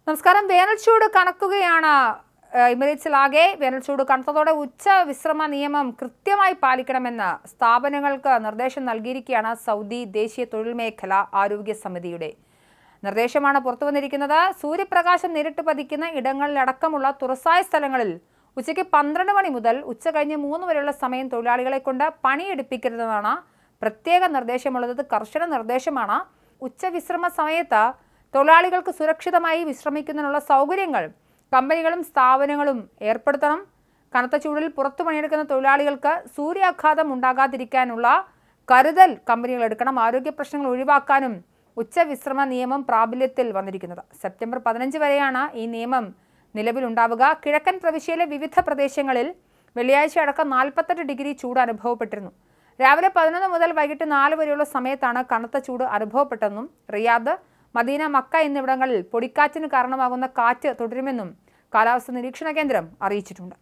നമസ്കാരം. വേനൽച്ചൂട് കനക്കുകയാണ് എമിറേറ്റ്സിലാകെ. വേനൽച്ചൂട് കനത്തതോടെ ഉച്ച വിശ്രമ നിയമം കൃത്യമായി പാലിക്കണമെന്ന് സ്ഥാപനങ്ങൾക്ക് നിർദ്ദേശം നൽകിയിരിക്കുകയാണ് സൗദി ദേശീയ തൊഴിൽ മേഖല ആരോഗ്യ സമിതിയുടെ നിർദ്ദേശമാണ് പുറത്തു വന്നിരിക്കുന്നത്. സൂര്യപ്രകാശം നേരിട്ട് പതിക്കുന്ന ഇടങ്ങളിലടക്കമുള്ള തുറസായ സ്ഥലങ്ങളിൽ ഉച്ചയ്ക്ക് 12 മണി മുതൽ ഉച്ച കഴിഞ്ഞ് 3 വരെയുള്ള സമയം തൊഴിലാളികളെ കൊണ്ട് പണിയെടുപ്പിക്കരുതെന്നാണ് പ്രത്യേക നിർദ്ദേശമുള്ളത്. കർശന നിർദ്ദേശമാണ്. ഉച്ചവിശ്രമ സമയത്ത് തൊഴിലാളികൾക്ക് സുരക്ഷിതമായി വിശ്രമിക്കുന്നതിനുള്ള സൗകര്യങ്ങൾ കമ്പനികളും സ്ഥാപനങ്ങളും ഏർപ്പെടുത്തണം. കനത്ത ചൂടിൽ പുറത്തു പണിയെടുക്കുന്ന തൊഴിലാളികൾക്ക് സൂര്യാഘാതം ഉണ്ടാകാതിരിക്കാനുള്ള കരുതൽ കമ്പനികൾ എടുക്കണം. ആരോഗ്യ പ്രശ്നങ്ങൾ ഒഴിവാക്കാനും ഉച്ചവിശ്രമ നിയമം പ്രാബല്യത്തിൽ വന്നിരിക്കുന്നത്. സെപ്റ്റംബർ 15 വരെയാണ് ഈ നിയമം നിലവിലുണ്ടാവുക. കിഴക്കൻ പ്രവിശ്യയിലെ വിവിധ പ്രദേശങ്ങളിൽ വെള്ളിയാഴ്ച അടക്കം 48 ഡിഗ്രി ചൂട് അനുഭവപ്പെട്ടിരുന്നു. രാവിലെ 11 മുതൽ വൈകിട്ട് 4 വരെയുള്ള സമയത്താണ് കനത്ത ചൂട് അനുഭവപ്പെട്ടതെന്നും റിയാദ്, മദീന, മക്ക എന്നിവിടങ്ങളിൽ പൊടിക്കാറ്റിന് കാരണമാകുന്ന കാറ്റ് തുടരുമെന്നും കാലാവസ്ഥാ നിരീക്ഷണ കേന്ദ്രം അറിയിച്ചിട്ടുണ്ട്.